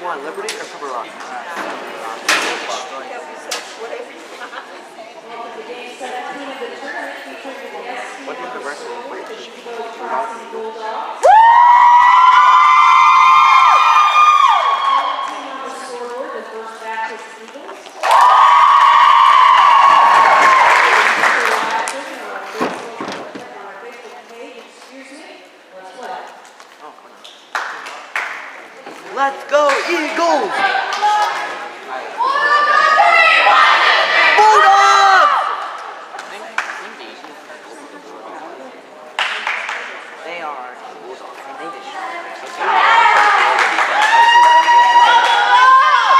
want Liberty or Purple Rock? What is the rest of the Let's go, Eagles! Bulldogs! They are Bulldogs.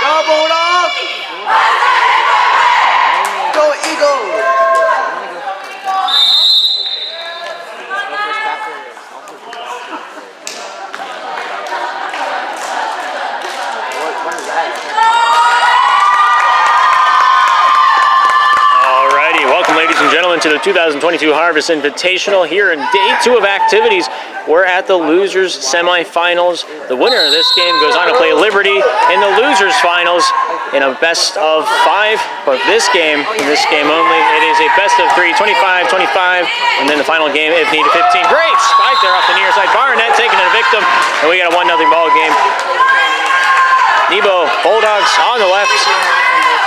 Go, Bulldogs! Go, Eagles! Alrighty, welcome ladies and gentlemen to the 2022 Harvest Invitational. Here in day 2 of activities, we're at the losers semifinals. The winner of this game goes on to play Liberty in the losers finals in a best of 5. But this game, in this game only, it is a best of 3, 25-25, and then the final game if needed 15. Great spike there off the near side. Barnett taking it a victim, and we got a 1-0 ball game. Nebo Bulldogs on the left,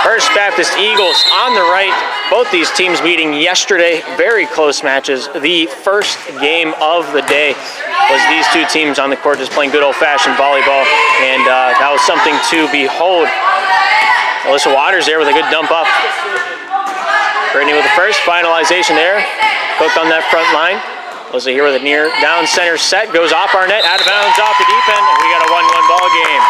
First Baptist Eagles on the right. Both these teams meeting yesterday, very close matches. The first game of the day was these two teams on the court just playing good old-fashioned volleyball, and that was something to behold. Alyssa Waters there with a good dump up. Brittany with the first finalization there. Cook on that front line. Alyssa here with a near down center set, goes off our net, out of bounds off the deep end, and we got a 1-1 ball game.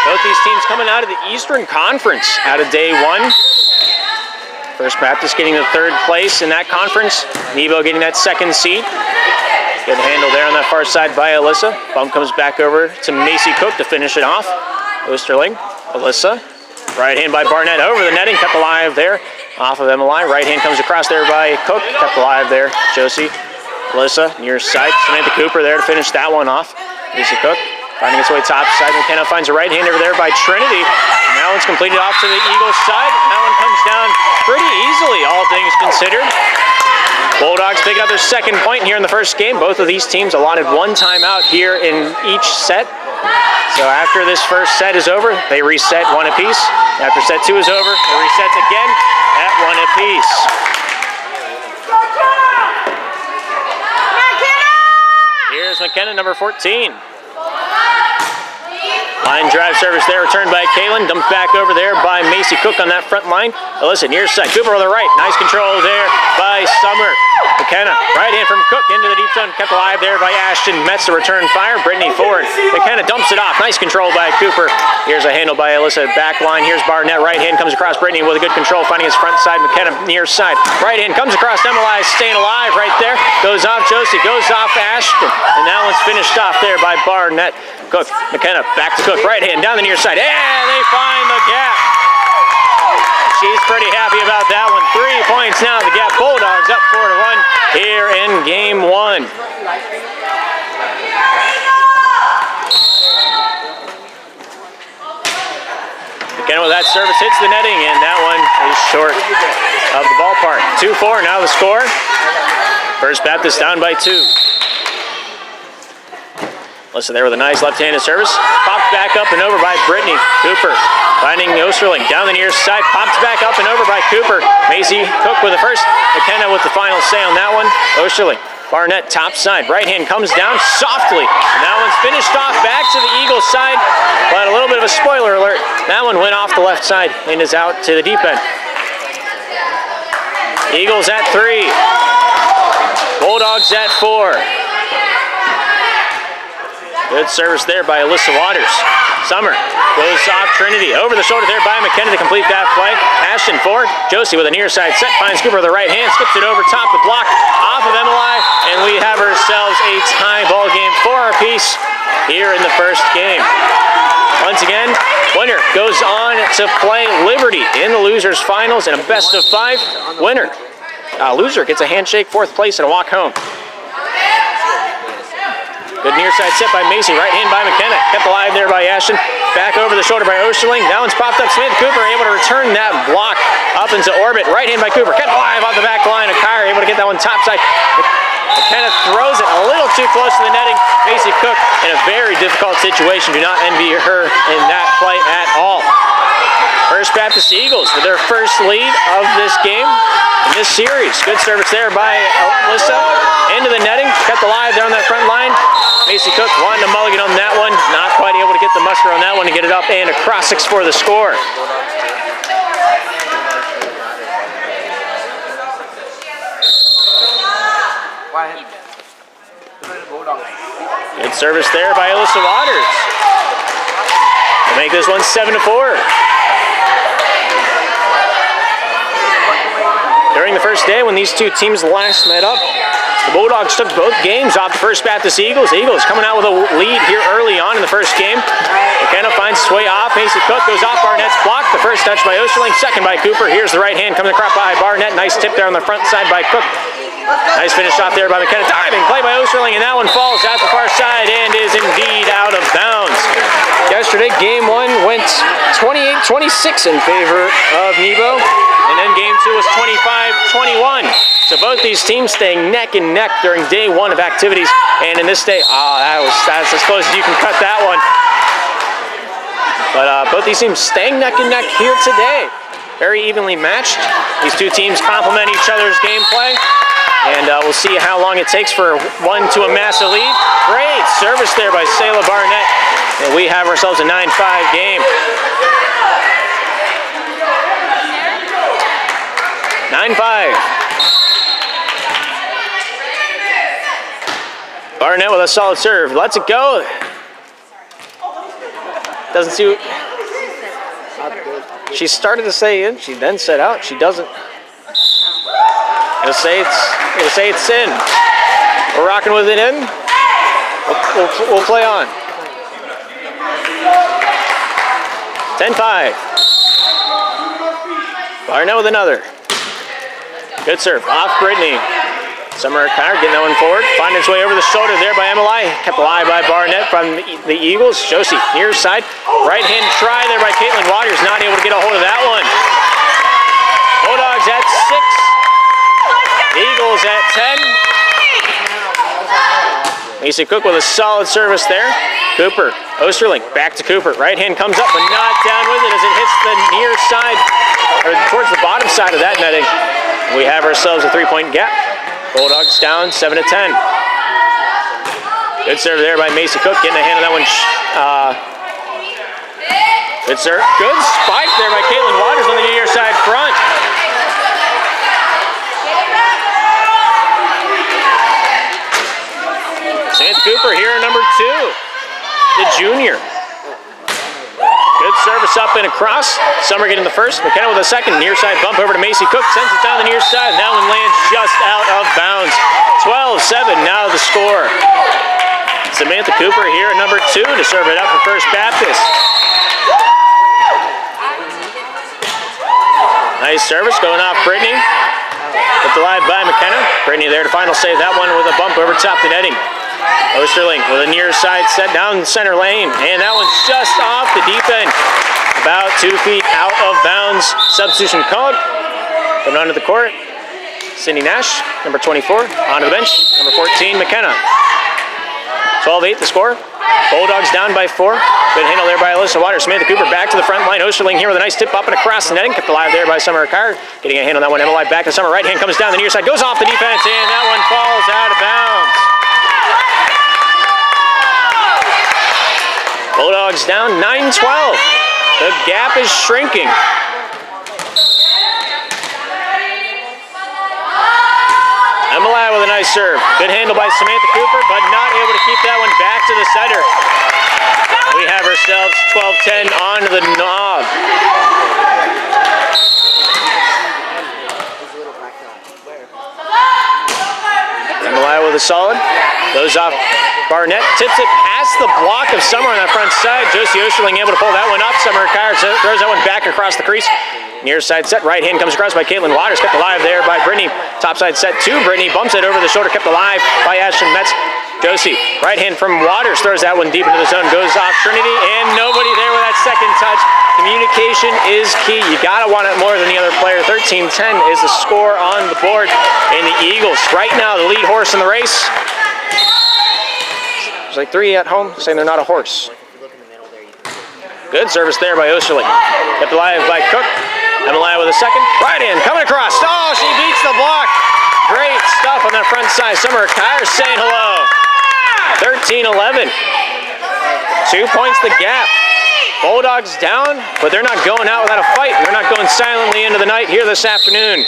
Both these teams coming out of the Eastern Conference out of day 1. First Baptist getting the 3rd place in that conference. Nebo getting that 2nd seed. Good handle there on that far side by Alyssa. Bump comes back over to Macy Cook to finish it off. Osterling, Alyssa. Right hand by Barnett over the netting, kept alive there. Off of Emily. Right hand comes across there by Cook, kept alive there. Josie, Alyssa, near side. Samantha Cooper there to finish that one off. Macy Cook finding its way top side. McKenna finds a right hand over there by Trinity. And that one's completed off to the Eagles side. And that one comes down pretty easily, all things considered. Bulldogs pick up their 2nd point here in the first game. Both of these teams allotted 1 timeout here in each set. So after this first set is over, they reset 1 apiece. After set 2 is over, they reset again at 1 apiece. Here's McKenna, number 14. Line drive service there, returned by Kaylin. Dumped back over there by Macy Cook on that front line. Alyssa near side. Cooper on the right. Nice control there by Summer. McKenna, right hand from Cook into the deep zone. Kept alive there by Ashton Metz to return fire. Brittany forward. McKenna dumps it off. Nice control by Cooper. Here's a handle by Alyssa. Back line. Here's Barnett. Right hand comes across Brittany with a good control, finding his front side. McKenna near side. Right hand comes across Emily, staying alive right there. Goes off Josie. Goes off Ashton. And that one's finished off there by Barnett. Cook, McKenna, back to Cook, right hand, down the near side, and they find the gap. She's pretty happy about that one. 3 points now, the gap. Bulldogs up 4-1 here in game 1. McKenna with that service hits the netting, and that one is short of the ballpark. 2-4 now the score. First Baptist down by 2. Listen there with a nice left-handed service. Popped back up and over by Brittany. Cooper finding Osterling down the near side. Popped back up and over by Cooper. Macy Cook with the first. McKenna with the final say on that one. Osterling. Barnett top side. Right hand comes down softly. And that one's finished off back to the Eagles side. But a little bit of a spoiler alert. That one went off the left side and is out to the deep end. Eagles at 3. Bulldogs at 4. Good service there by Alyssa Waters. Summer goes off Trinity. Over the shoulder there by McKenna to complete that play. Ashton forward. Josie with a near side set. Finds Cooper with the right hand. Skips it over top the block. Off of Emily. And we have ourselves a tie ball game, 4 apiece here in the first game. Once again, winner goes on to play Liberty in the losers finals in a best of 5. Winner. Loser gets a handshake, 4th place, and a walk home. Good near side set by Macy. Right hand by McKenna. Kept alive there by Ashton. Back over the shoulder by Osterling. That one's popped up. Smith Cooper able to return that block up into orbit. Right hand by Cooper. Kept alive off the back line. Akira able to get that one topside. McKenna throws it a little too close to the netting. Macy Cook in a very difficult situation. Do not envy her in that play at all. First Baptist Eagles with their first lead of this game in this series. Good service there by Alyssa. Into the netting. Kept alive there on that front line. Macy Cook wanting a mulligan on that one. Not quite able to get the muster on that one to get it up and across 6 for the score. Good service there by Alyssa Waters. To make this one 7-4. During the first day when these two teams last met up, the Bulldogs took both games off the First Baptist Eagles. The Eagles coming out with a lead here early on in the first game. McKenna finds its way off. Macy Cook goes off Barnett's block. The first touch by Osterling, second by Cooper. Here's the right hand coming across by Barnett. Nice tip there on the front side by Cook. Nice finish off there by McKenna. Diving play by Osterling, and that one falls out the far side and is indeed out of bounds. Yesterday, game 1 went 28-26 in favor of Nebo, and then game 2 was 25-21. So both these teams staying neck and neck during day 1 of activities, and in this day, that's as close as you can cut that one. But both these teams staying neck and neck here today. Very evenly matched. These two teams complement each other's gameplay. And we'll see how long it takes for one to amass a lead. Great service there by Sayla Barnett. And we have ourselves a 9-5 game. 9-5. Barnett with a solid serve. Lets it go. Doesn't see. She started to say in. She then said out. She doesn't. Gonna say it's in. We're rocking with it in. We'll play on. 10-5. Barnett with another. Good serve. Off Brittany. Summer Connor getting that one forward. Finding its way over the shoulder there by Emily. Kept alive by Barnett from the Eagles. Josie near side. Right hand try there by Caitlin Waters. Not able to get a hold of that one. Bulldogs at 6. Eagles at 10. Macy Cook with a solid service there. Cooper, Osterling, back to Cooper. Right hand comes up, but not down with it as it hits the near side, or towards the bottom side of that netting. We have ourselves a 3-point gap. Bulldogs down 7-10. Good serve there by Macy Cook, getting a hand on that one. Good serve. Good spike there by Caitlin Waters on the near side front. Samantha Cooper here, number 2, the junior. Good service up and across. Summer getting the first. McKenna with a second. Near side bump over to Macy Cook. Sends it down the near side. That one lands just out of bounds. 12-7 now the score. Samantha Cooper here at number 2 to serve it up for First Baptist. Nice service going off Brittany. Put the live by McKenna. Brittany there to final save that one with a bump over top the netting. Osterling with a near side set down center lane, and that one's just off the deep end, about 2 feet out of bounds. Substitution called. Coming onto the court, Cindy Nash, number 24, onto the bench, number 14, McKenna. 12-8 the score. Bulldogs down by 4. Good handle there by Alyssa Waters. Samantha Cooper back to the front line. Osterling here with a nice tip up and across the netting. Kept alive there by Summer Carr. Getting a hand on that one. Emily back to Summer. Right hand comes down the near side. Goes off the defense, and that one falls out of bounds. Bulldogs down 9-12. The gap is shrinking. Emily with a nice serve. Good handle by Samantha Cooper, but not able to keep that one back to the center. We have ourselves 12-10 on the knob. Emily with a solid. Goes off Barnett, tips it past the block of Summer on that front side. Josie Osterling able to pull that one up. Summer Carr throws that one back across the crease. Near side set, right hand comes across by Caitlin Waters. Kept alive there by Brittany. Top side set to Brittany. Bumps it over the shoulder, kept alive by Ashton Metz. Josie, right hand from Waters, throws that one deep into the zone, goes off Trinity, and nobody there with that second touch. Communication is key. You gotta want it more than the other player. 13-10 is the score on the board. And the Eagles, right now, the lead horse in the race. There's like 3 at home saying they're not a horse. Good service there by Osterling. Kept alive by Cook. Emily with a second. Right hand, coming across. Oh, she beats the block. Great stuff on that front side. Summer Kyer saying hello. 13-11. 2 points the gap. Bulldogs down, but they're not going out without a fight. They're not going silently into the night here this afternoon.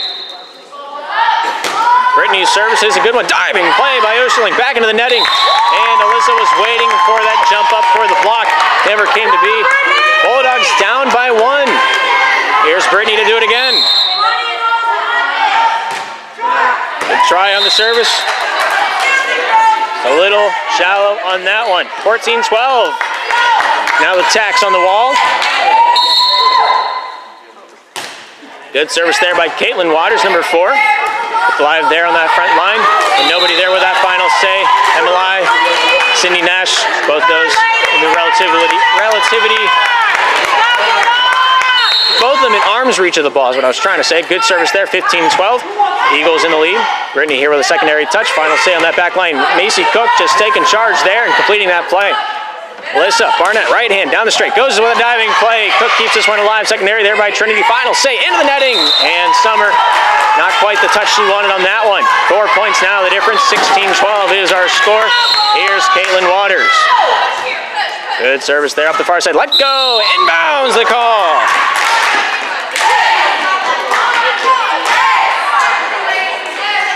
Brittany's service is a good one. Diving play by Osterling. Back into the netting. And Alyssa was waiting for that jump up for the block. Never came to be. Bulldogs down by 1. Here's Brittany to do it again. Good try on the service. A little shallow on that one. 14-12. Now the tax on the wall. Good service there by Caitlin Waters, number 4. Live there on that front line. And nobody there with that final say. Emily, Cindy Nash, both those in the relativity. Both of them in arm's reach of the ball is what I was trying to say. Good service there, 15-12. Eagles in the lead. Brittany here with a secondary touch. Final say on that back line. Macy Cook just taking charge there and completing that play. Alyssa Barnett, right hand down the straight. Goes with a diving play. Cook keeps this one alive. Secondary there by Trinity. Final say into the netting. And Summer, not quite the touch she wanted on that one. 4 points now the difference. 16-12 is our score. Here's Caitlin Waters. Good service there up the far side. Let go. Inbounds the call.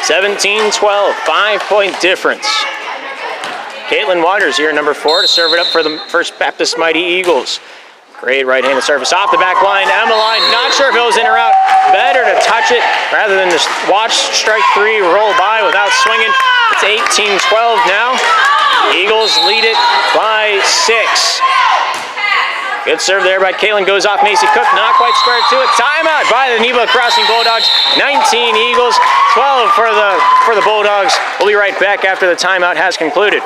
(17-12), 5-point difference. Caitlin Waters here, number 4, to serve it up for the First Baptist Mighty Eagles. Great right-handed service off the back line. Emmeline, not sure if it was in or out. Better to touch it rather than just watch strike 3 roll by without swinging. It's 18-12 now. Eagles lead it by 6. Good serve there by Caitlin, goes off Macy Cook, not quite square to it. Timeout by the Nebo Crossing Bulldogs. 19 Eagles, 12 for the Bulldogs. We'll be right back after the timeout has concluded.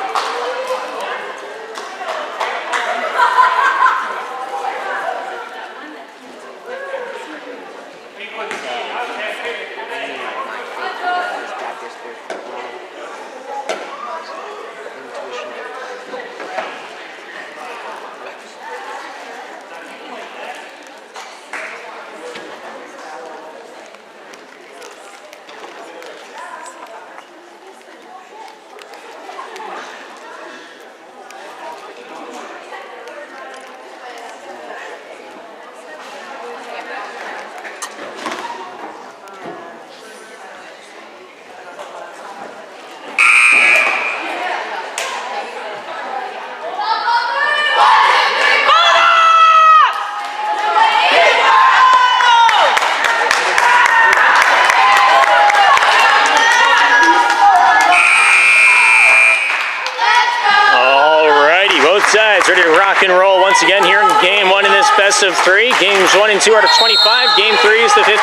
Ready to rock and roll once again here in game 1 in this best of 3. Games 1 and 2 are to 25. Game 3 is to 15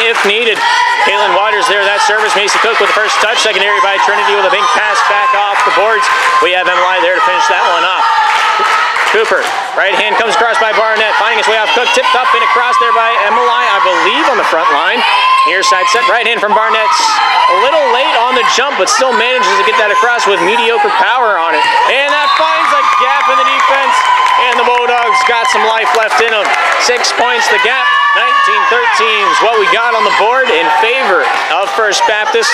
if needed. Caitlin Waters there, that service. Macy Cook with the first touch. Secondary by Trinity with a big pass back off the boards. We have Emily there to finish that one off. Cooper, right hand comes across by Barnett, finding his way off Cook, tipped up and across there by Emily, I believe on the front line. Near side set, right hand from Barnett. A little late on the jump, but still manages to get that across with mediocre power on it. And that finds a gap in the defense, and the Bulldogs got some life left in them. 6 points the gap, 19-13 is what we got on the board in favor of First Baptist.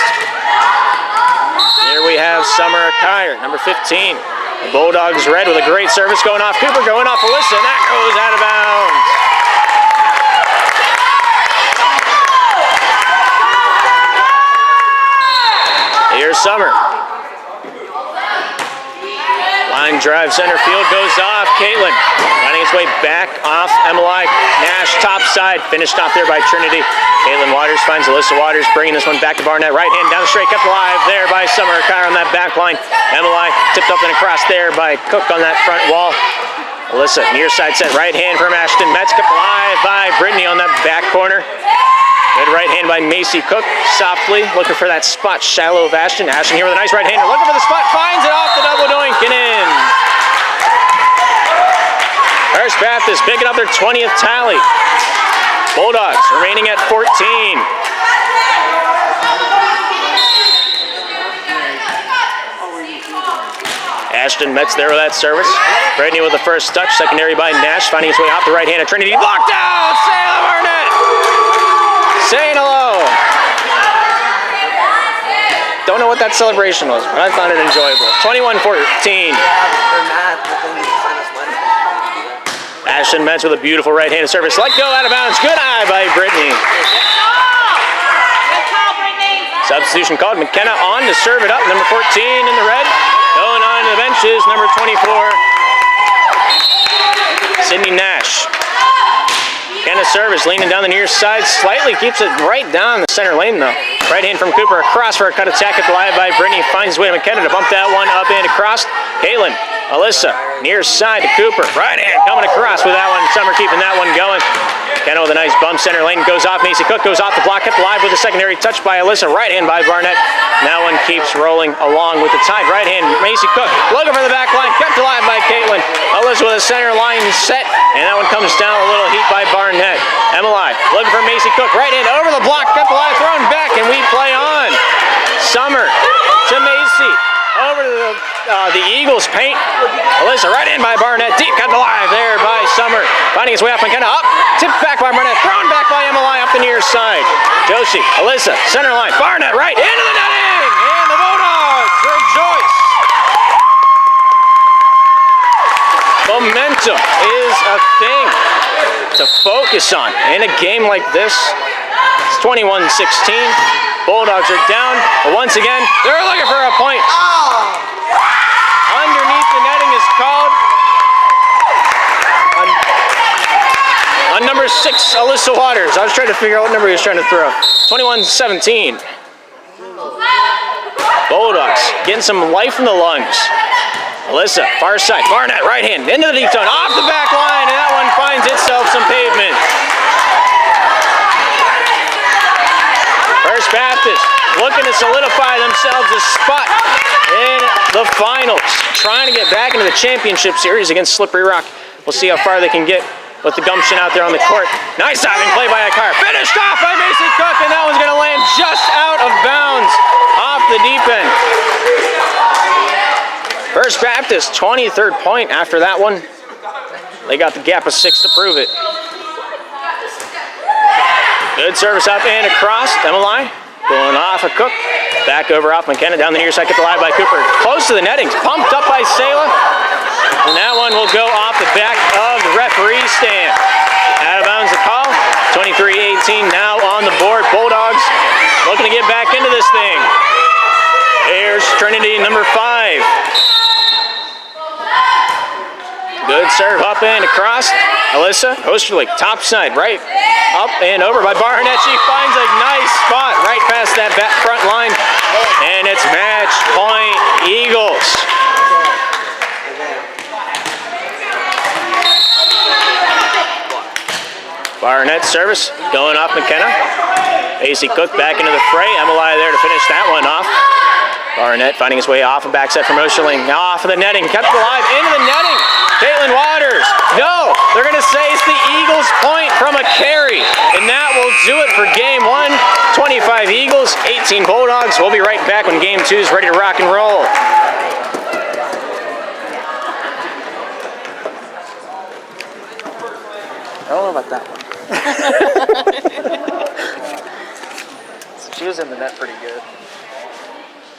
Here we have Summer Kyer, number 15. The Bulldogs red with a great service going off Cooper, going off Alyssa, and that goes out of bounds. Here's Summer. Line drive center field goes off. Caitlin finding its way back off Emily Nash, top side, finished off there by Trinity. Caitlin Waters finds Alyssa Waters, bringing this one back to Barnett. Right hand down the straight, kept alive there by Summer Kyer on that back line. Emily tipped up and across there by Cook on that front wall. Alyssa near side set, right hand from Ashton Metz, kept alive by Brittany on that back corner. Good right hand by Macy Cook. Softly looking for that spot. Shallow of Ashton. Ashton here with a nice right hander. Looking for the spot. Finds it off the double doink and in. First Baptist picking up their 20th tally. Bulldogs remaining at 14. Ashton Metz there with that service. Brittany with the first touch. Secondary by Nash. Finding his way off the right hand of Trinity. Blocked out! Sayla Barnett! Saying hello. Don't know what that celebration was, but I found it enjoyable. 21-14. Ashton Metz with a beautiful right-handed service. Let go out of bounds. Good eye by Brittany. Substitution called. McKenna on to serve it up. Number 14 in the red. Going on to the benches. Number 24. Sydney Nash. McKenna service leaning down the near side. Slightly keeps it right down the center lane though. Right hand from Cooper. Across for a cut attack at the line by Brittany. Finds his way to McKenna to bump that one up and across. Caitlin. Alyssa, near side to Cooper. Right hand coming across with that one. Summer keeping that one going. McKenna with a nice bump. Center lane goes off. Macy Cook goes off the block. Kept alive with a secondary touch by Alyssa. Right hand by Barnett. That one keeps rolling along with the tide. Right hand, Macy Cook. Looking for the back line. Kept alive by Caitlin. Alyssa with a center line set. And that one comes down a little heat by Barnett. Emily looking for Macy Cook. Right hand over the block. Kept alive. Thrown back. And we play on. Summer to Macy. Over to the Eagles paint. Alyssa right in by Barnett. Deep kept alive there by Summer. Finding his way up McKenna. Up. Tipped back by Barnett. Thrown back by Emily up the near side. Joshi. Alyssa. Center line. Barnett right into the netting. And the Bulldogs rejoice. Momentum is a thing to focus on in a game like this. It's 21-16. Bulldogs are down, but once again, they're looking for a point. Underneath the netting is called on number 6, Alyssa Waters. I was trying to figure out what number he was trying to throw. 21-17. Bulldogs getting some life in the lungs. Alyssa, far side, Barnett, right hand, into the deep zone, off the back line, and that one finds itself some pavement. First Baptist looking to solidify themselves a spot in the finals. Trying to get back into the championship series against Slippery Rock. We'll see how far they can get with the gumption out there on the court. Nice diving play by Akar. Finished off by Macy Cook, and that one's going to land just out of bounds off the deep end. First Baptist, 23rd point after that one. They got the gap of 6 to prove it. Good service up and across. Emily going off a Cook. Back over off McKenna. Down the near side. Kept alive by Cooper. Close to the netting. Pumped up by Sayla. And that one will go off the back of the referee stand. Out of bounds the call. 23-18 now on the board. Bulldogs looking to get back into this thing. There's Trinity number 5. Good serve up and across. Alyssa Osterlich, top side, right up and over by Barnett. She finds a nice spot right past that back front line, and it's match point Eagles. Barnett service going off McKenna. AC Cook back into the fray. Emily there to finish that one off. Barnett finding his way off and back set from Osterling. Now off of the netting, kept alive into the netting. Caitlin Waters. No, they're going to say it's the Eagles' point from a carry. And that will do it for game 1. 25 Eagles, 18 Bulldogs. We'll be right back when game 2 is ready to rock and roll. I don't know about that one. She was in the net pretty good.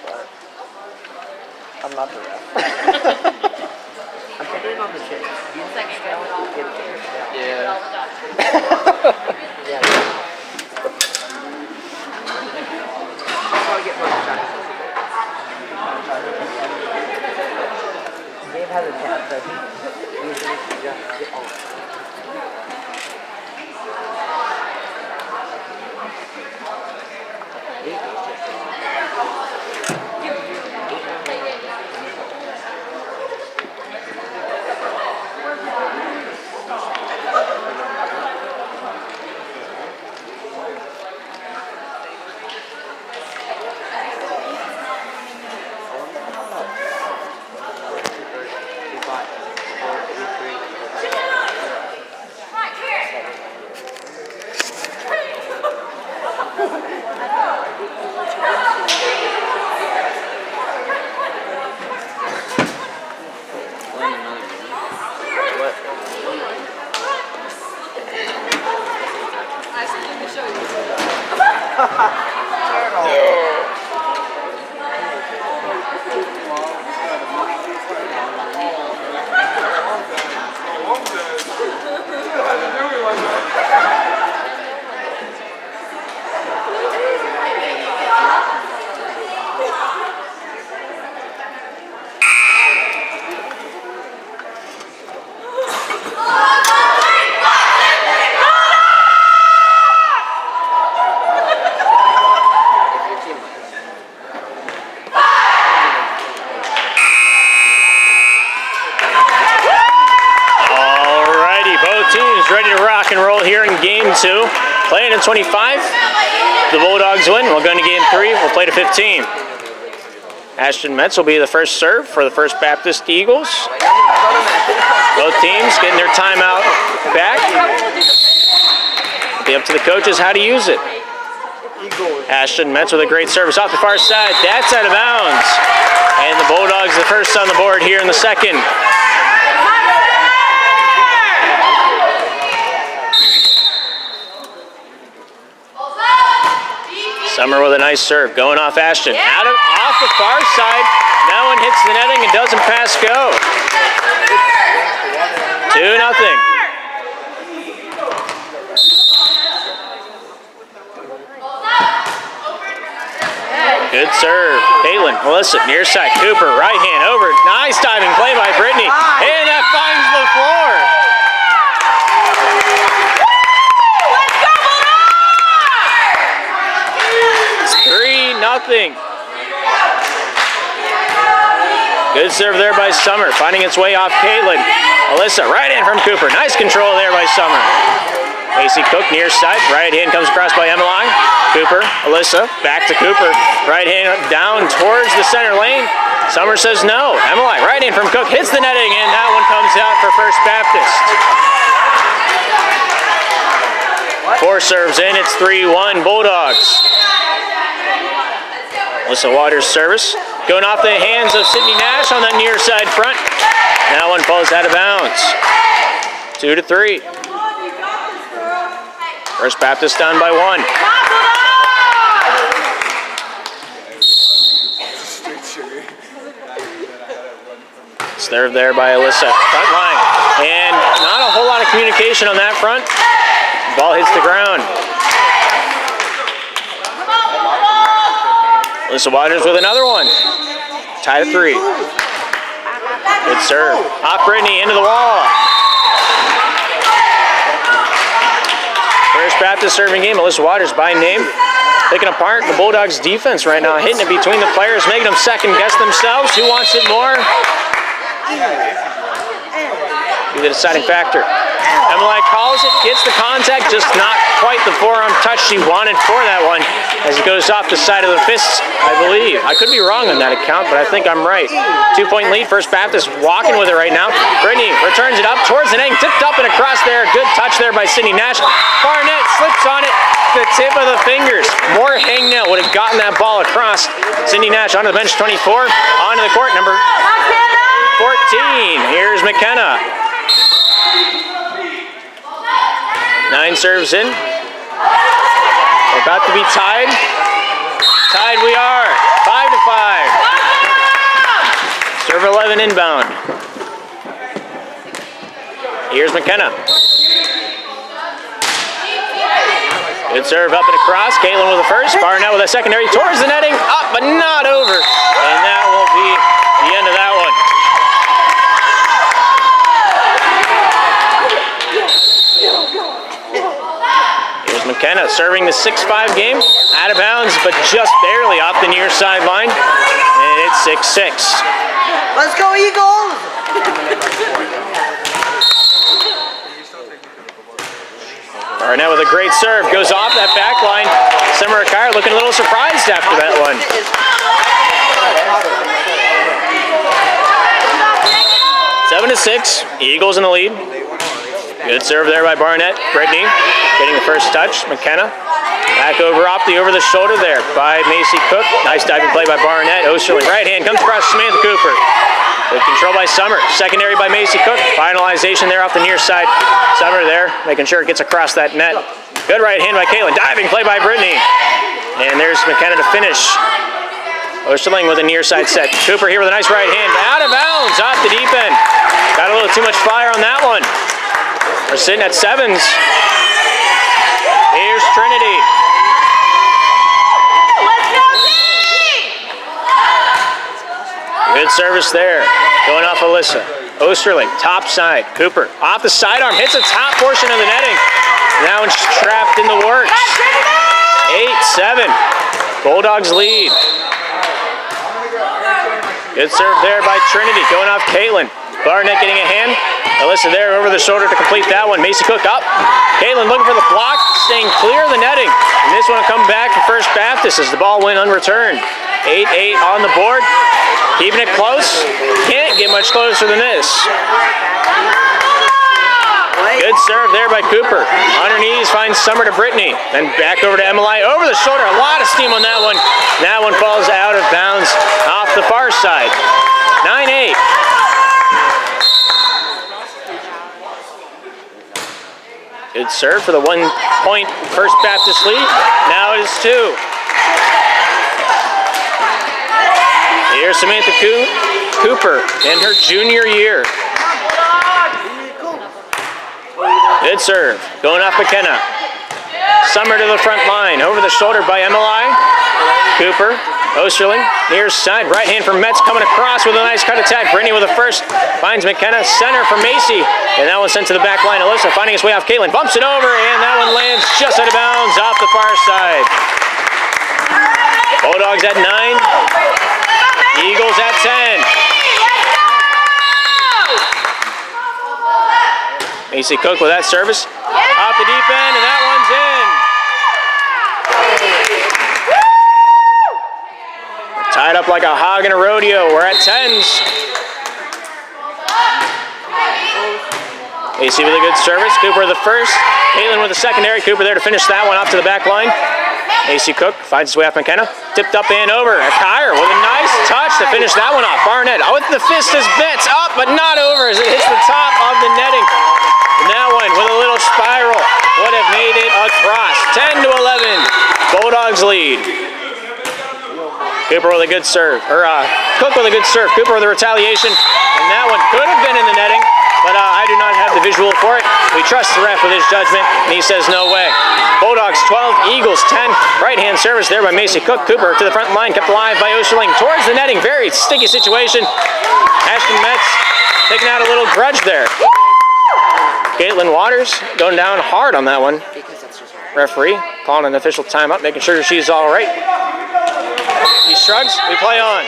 But I'm not the ref. I'm putting on the chair. Yeah. Yeah. That's how I get my shot. Dave has a chance, so he usually just get all. 2. Playing to 25. The Bulldogs win. We'll go into game 3. We'll play to 15. Ashton Metz will be the first serve for the First Baptist Eagles. Both teams getting their timeout back. It'll be up to the coaches how to use it. Ashton Metz with a great service off the far side. That's out of bounds. And the Bulldogs the first on the board here in the second. Summer with a nice serve, going off Ashton. Off the far side. That one hits the netting and doesn't pass go. 2-0. Good serve. Caitlin, Melissa, near side. Cooper, right hand over. Nice diving play by Brittany. And that finds the floor. It's 3-0. Good serve there by Summer, finding its way off Caitlin. Alyssa, right hand from Cooper. Nice control there by Summer. Macy Cook near side. Right hand comes across by Emmeline. Cooper, Alyssa, back to Cooper. Right hand down towards the center lane. Summer says no. Emmeline, right hand from Cook, hits the netting, and that one comes out for First Baptist. 4 serves in, it's 3-1 Bulldogs. Alyssa Waters' service. Going off the hands of Sydney Nash on that near side front. That one falls out of bounds. 2-3. First Baptist down by 1. Served there by Alyssa. Front line. And not a whole lot of communication on that front. Ball hits the ground. Alyssa Waters with another one. Tied at 3. Good serve. Off Brittany, into the wall. First Baptist serving game. Alyssa Waters by name. Picking apart the Bulldogs defense right now. Hitting it between the players, making them second guess themselves. Who wants it more? Be the deciding factor. Emmeline calls it, gets the contact, just not quite the forearm touch she wanted for that one as it goes off the side of the fists, I believe. I could be wrong on that account, but I think I'm right. 2-point lead, First Baptist walking with it right now. Brittany returns it up towards the net, tipped up and across there. Good touch there by Sydney Nash. Barnett slips on it, the tip of the fingers. More hangnail would have gotten that ball across. Sydney Nash onto the bench, 24. Onto the court, number 14. Here's McKenna. 9 serves in. We're about to be tied. Tied we are. 5-5. Serve 11 inbound. Here's McKenna. Good serve up and across. Caitlin with the first. Barnett with a secondary towards the netting. Up but not over. And that will be the end of that one. McKenna serving the 6-5 game. Out of bounds, but just barely off the near sideline. And it's 6-6. Let's go, Eagles! Barnett with a great serve. Goes off that back line. Summer Akar looking a little surprised after that one. 7-6. Eagles in the lead. Good serve there by Barnett. Brittany getting the first touch. McKenna back over over the shoulder there by Macy Cook. Nice diving play by Barnett. Osterling right hand comes across Samantha Cooper. Good control by Summer. Secondary by Macy Cook. Finalization there off the near side. Summer there making sure it gets across that net. Good right hand by Caitlin. Diving play by Brittany. And there's McKenna to finish. Osterling with a near side set. Cooper here with a nice right hand. Out of bounds off the deep end. Got a little too much fire on that one. We're sitting at 7s. Here's Trinity. Good service there. Going off Alyssa. Osterling, top side. Cooper off the sidearm. Hits the top portion of the netting. Now it's trapped in the works. 8-7. Bulldogs lead. Good serve there by Trinity. Going off Caitlin. Barnett getting a hand. Alyssa there over the shoulder to complete that one. Macy Cook up. Caitlin looking for the block, staying clear of the netting. And this one will come back for First Baptist as the ball went unreturned. 8-8 on the board. Keeping it close. Can't get much closer than this. Good serve there by Cooper. On her knees finds Summer to Brittany. Then back over to Emily. Over the shoulder. A lot of steam on that one. That one falls out of bounds off the far side. 9-8. Good serve for the 1 point First Baptist lead. Now it is 2. Here's Samantha Cooper in her junior year. Good serve. Going off McKenna. Summer to the front line. Over the shoulder by Emily. Cooper. Osterling. Near side. Right hand from Metz coming across with a nice cut attack. Brittany with a first. Finds McKenna. Center for Macy. And that one sent to the back line. Alyssa finding its way off Caitlin. Bumps it over. And that one lands just out of bounds off the far side. Bulldogs at 9. Eagles at 10. Macy Cook with that service. Off the deep end, and that one's in. We're tied up like a hog in a rodeo. We're at 10s. Macy with a good service. Cooper the first. Caitlin with the secondary. Cooper there to finish that one off to the back line. Macy Cook finds his way off McKenna. Tipped up and over. Kyer with a nice touch to finish that one off. Barnett with the fist as bits up, but not over as it hits the top of the netting. And that one with a little spiral would have made it across. 10-11. Bulldogs lead. Cooper with a good serve. Cook with a good serve. Cooper with a retaliation. And that one could have been in the netting, but I do not have the visual for it. We trust the ref with his judgment, and he says no way. Bulldogs 12, Eagles 10. Right-hand service there by Macy Cook. Cooper to the front line, kept alive by Osterling. Towards the netting, very sticky situation. Ashton Metz taking out a little grudge there. Caitlin Waters going down hard on that one. Referee calling an official timeout, making sure she's all right. He shrugs, we play on.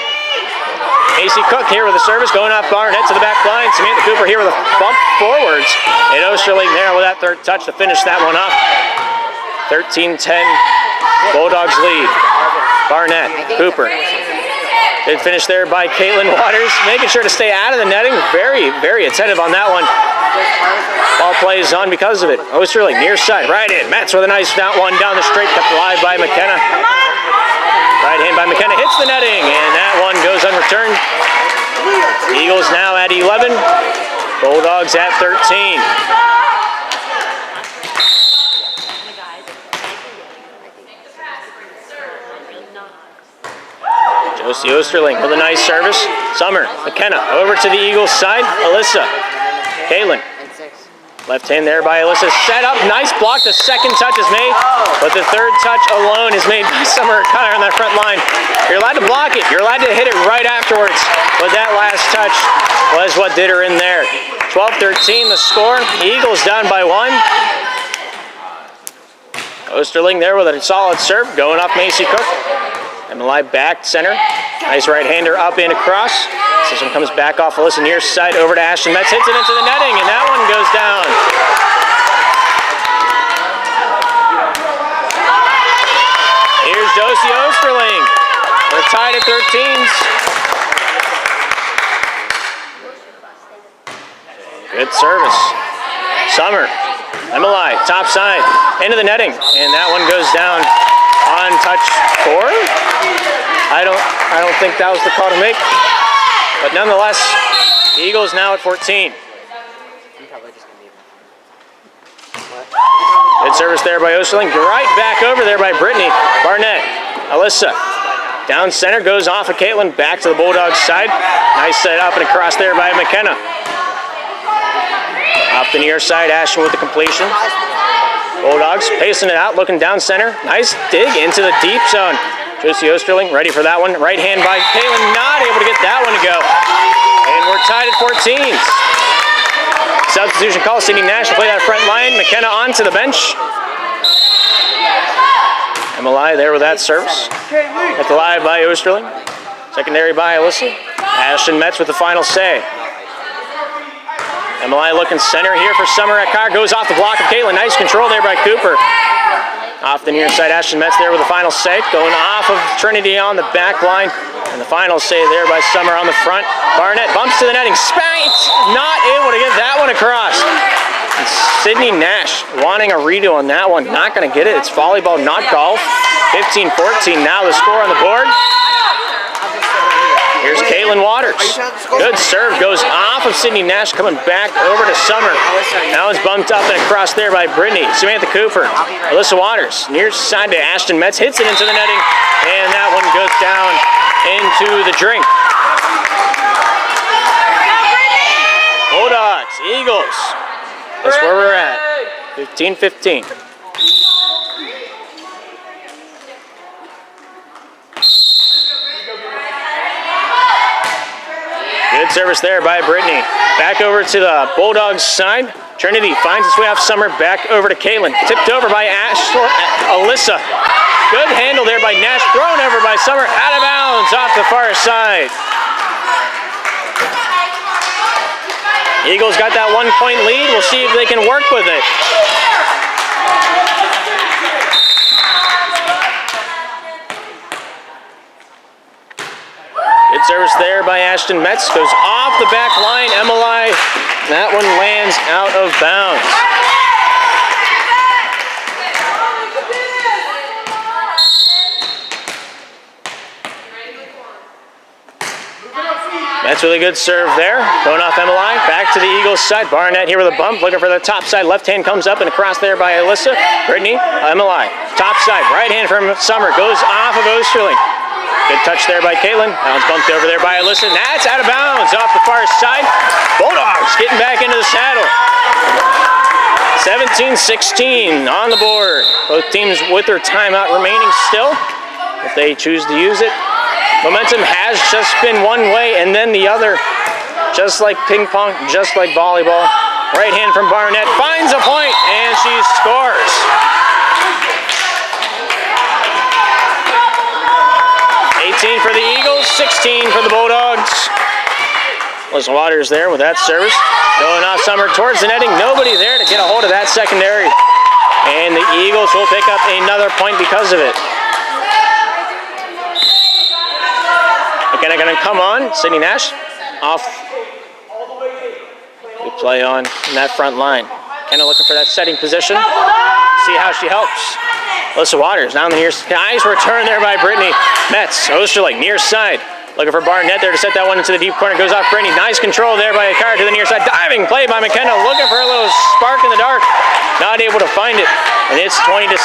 Macy Cook here with the service, going off Barnett to the back line. Samantha Cooper here with a bump forwards. And Osterling there with that third touch to finish that one off. 13-10, Bulldogs lead. Barnett, Cooper. Good finish there by Caitlin Waters, making sure to stay out of the netting. Very, very attentive on that one. Ball plays on because of it. Osterling near side, right in. Metz with a nice one down the straight, kept alive by McKenna. Right hand by McKenna hits the netting, and that one goes unreturned. Eagles now at 11. Bulldogs at 13. Josie Osterling with a nice service. Summer, McKenna over to the Eagles side. Alyssa, Caitlin. Left hand there by Alyssa. Set up, nice block. The second touch is made, but the third touch alone is made by Summer Kyer on that front line. You're allowed to block it. You're allowed to hit it right afterwards, but that last touch was what did her in there. 12-13 the score. Eagles down by 1. Osterling there with a solid serve, going off Macy Cook. Emily back center. Nice right-hander up and across. This one comes back off Alyssa near side over to Ashton Metz. Hits it into the netting, and that one goes down. Here's Josie Osterling. We're tied at 13s. Good service. Summer. Emily, top side. Into the netting, and that one goes down. On touch 4. I don't think that was the call to make. But nonetheless, the Eagles now at 14. Good service there by Osterling. Right back over there by Brittany. Barnett. Alyssa. Down center goes off of Caitlin. Back to the Bulldogs side. Nice set up and across there by McKenna. Up the near side, Ashton with the completion. Bulldogs pacing it out, looking down center. Nice dig into the deep zone. Josie Osterling ready for that one. Right hand by Caitlin, not able to get that one to go. And we're tied at 14s. Substitution call, Sydney Nash to play that front line. McKenna onto the bench. Emily there with that service. At the live by Osterling. Secondary by Alyssa. Ashton Metz with the final say. Emily looking center here for Summer at car. Goes off the block of Caitlin. Nice control there by Cooper. Off the near side, Ashton Metz there with the final save. Going off of Trinity on the back line. And the final save there by Summer on the front. Barnett bumps to the netting. Spanks! Not able to get that one across. And Sydney Nash wanting a redo on that one. Not going to get it. It's volleyball, not golf. 15-14 now the score on the board. Here's Caitlin Waters. Good serve. Goes off of Sydney Nash, coming back over to Summer. Now it's bumped up and across there by Brittany. Samantha Cooper. Alyssa Waters. Near side to Ashton Metz. Hits it into the netting. And that one goes down into the drink. Bulldogs, Eagles. That's where we're at. 15-15. Good service there by Brittany. Back over to the Bulldogs side. Trinity finds its way off Summer. Back over to Caitlin. Tipped over by Alyssa. Good handle there by Nash. Thrown over by Summer. Out of bounds off the far side. Eagles got that 1-point lead. We'll see if they can work with it. Good service there by Ashton Metz. Goes off the back line. Emily. That one lands out of bounds. That's really good serve there. Going off Emily. Back to the Eagles side. Barnett here with a bump. Looking for the top side. Left hand comes up and across there by Alyssa. Brittany. Emily. Top side. Right hand from Summer. Goes off of Osterling. Good touch there by Caitlin. That one's bumped over there by Alyssa. And that's out of bounds off the far side. Bulldogs getting back into the saddle. 17-16 on the board. Both teams with their timeout remaining still, if they choose to use it. Momentum has just been one way and then the other. Just like ping pong, just like volleyball. Right hand from Barnett finds a point and she scores. 18 for the Eagles, 16 for the Bulldogs. Alyssa Waters there with that service. Going off Summer towards the netting. Nobody there to get a hold of that secondary. And the Eagles will pick up another point because of it. McKenna going to come on. Sydney Nash off. We play on in that front line. McKenna looking for that setting position. See how she helps. Alyssa Waters down the near side. Nice return there by Brittany. Metz, Osterling, near side. Looking for Barnett there to set that one into the deep corner. Goes off Brittany. Nice control there by Akar to the near side. Diving play by McKenna. Looking for a little spark in the dark. Not able to find it. And it's 20-16.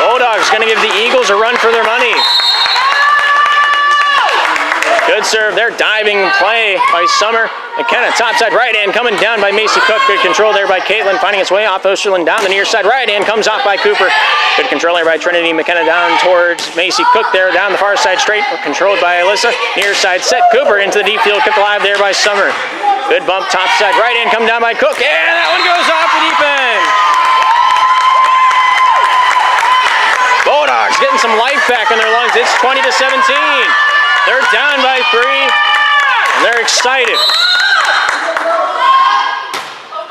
Bulldogs going to give the Eagles a run for their money. Good serve there, diving play by Summer. McKenna, topside right hand coming down by Macy Cook. Good control there by Caitlin, finding its way off Osterland down the near side. Right hand comes off by Cooper. Good control there by Trinity. McKenna down towards Macy Cook there, down the far side straight, controlled by Alyssa. Near side set, Cooper into the deep field, kept alive there by Summer. Good bump, topside right hand come down by Cook, and that one goes off the deep end. Bulldogs getting some life back in their lungs. It's 20-17. They're down by 3, and they're excited.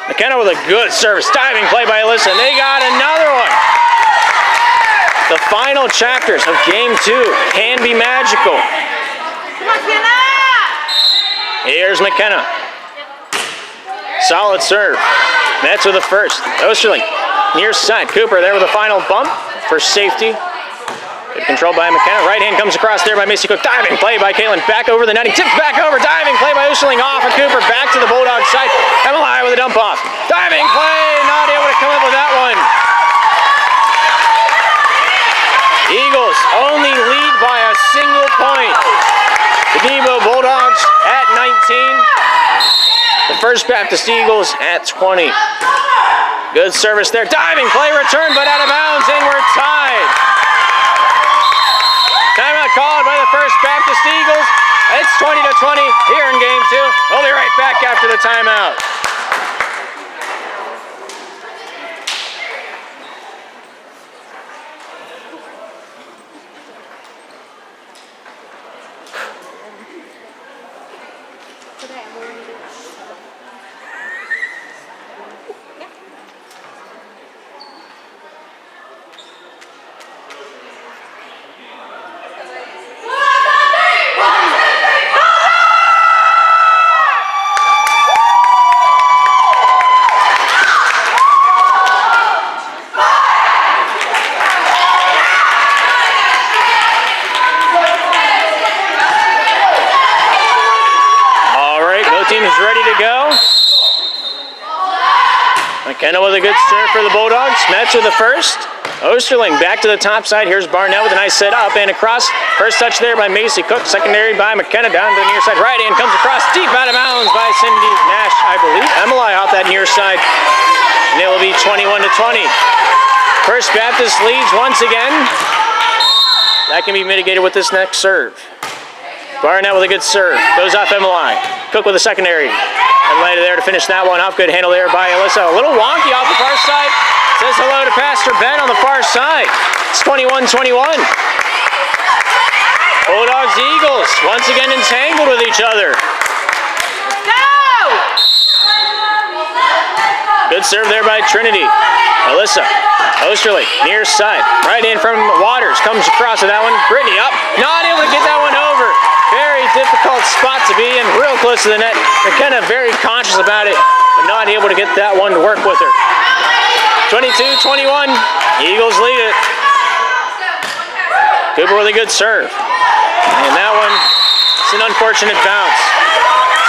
McKenna with a good service. Diving play by Alyssa, and they got another one. The final chapters of Game 2 can be magical. Here's McKenna. Solid serve. Metz with the first. Osterling near side. Cooper there with a final bump for safety. Good control by McKenna. Right hand comes across there by Macy Cook. Diving play by Caitlin. Back over the netting. Tipped back over. Diving play by Osterling off of Cooper. Back to the Bulldogs side. Emily with a dump off. Diving play. Not able to come up with that one. Eagles only lead by a single point. The Nebo Bulldogs at 19. The First Baptist Eagles at 20. Good service there. Diving play return, but out of bounds, and we're tied. Timeout called by the First Baptist Eagles. It's 20-20 here in Game 2. We'll be right back after the timeout. McKenna with a good serve for the Bulldogs. Metz with the first. Osterling back to the top side. Here's Barnett with a nice set up and across. First touch there by Macy Cook. Secondary by McKenna down to the near side. Right hand comes across deep out of bounds by Cindy Nash, I believe. Emily off that near side. And it will be 21-20. First Baptist leads once again. That can be mitigated with this next serve. Barnett with a good serve. Goes off Emily. Cook with a secondary. And later there to finish that one off. Good handle there by Alyssa. A little wonky off the far side. Says hello to Pastor Ben on the far side. It's 21-21. Bulldogs, Eagles, once again entangled with each other. Good serve there by Trinity. Alyssa. Osterling, near side. Right in from Waters. Comes across with that one. Brittany up. Not able to get that one over. Very difficult spot to be in. Real close to the net. McKenna very conscious about it, but not able to get that one to work with her. 22-21. Eagles lead it. Cooper with a good serve. And that one, it's an unfortunate bounce.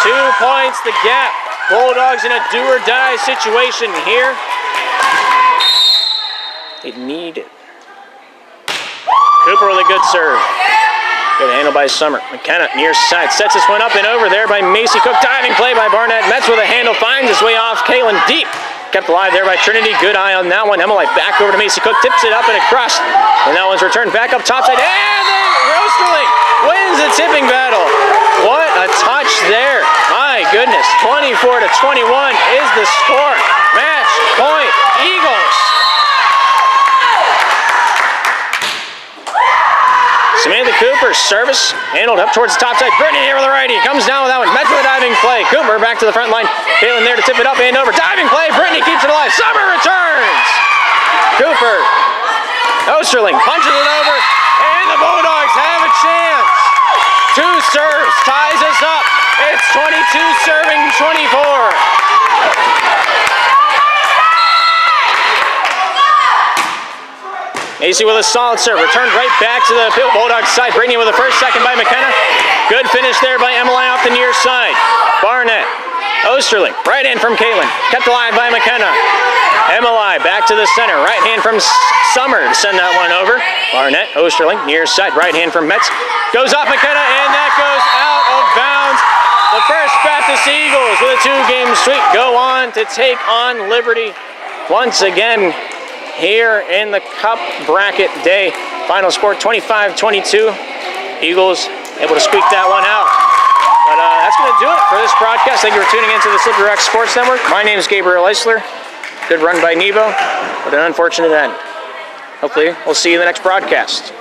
2 points the gap. Bulldogs in a do-or-die situation here. They need it. Cooper with a good serve. Good handle by Summer. McKenna near side. Sets this one up and over there by Macy Cook. Diving play by Barnett. Metz with a handle. Finds his way off. Kaylin deep. Kept alive there by Trinity. Good eye on that one. Emily back over to Macy Cook. Tips it up and across. And that one's returned back up topside. And then Osterling wins the tipping battle. What a touch there. My goodness. 24-21 is the score. Match point Eagles. Samantha Cooper, service, handled up towards the top side. Brittany here with the righty, comes down with that one. Metz with a diving play. Cooper back to the front line. Kaylin there to tip it up and over. Diving play, Brittany keeps it alive. Summer returns. Cooper, Osterling punches it over, and the Bulldogs have a chance. 2 serves, ties us up. It's 22 serving 24. Macy with a solid serve, returned right back to the Bulldogs side. Brittany with the first, second by McKenna. Good finish there by Emily off the near side. Barnett, Osterling, right in from Caitlin. Kept alive by McKenna. Emily back to the center, right hand from Summer to send that one over. Barnett, Osterling, near side, right hand from Metz. Goes off McKenna, and that goes out of bounds. The First Baptist Eagles with a 2-game sweep go on to take on Liberty once again here in the Cup bracket day. Final score 25-22. Eagles able to squeak that one out. But that's going to do it for this broadcast. Thank you for tuning into the Slippery Rock Sports Network. My name is Gabriel Eisler. Good run by Nebo, but an unfortunate end. Hopefully, we'll see you in the next broadcast.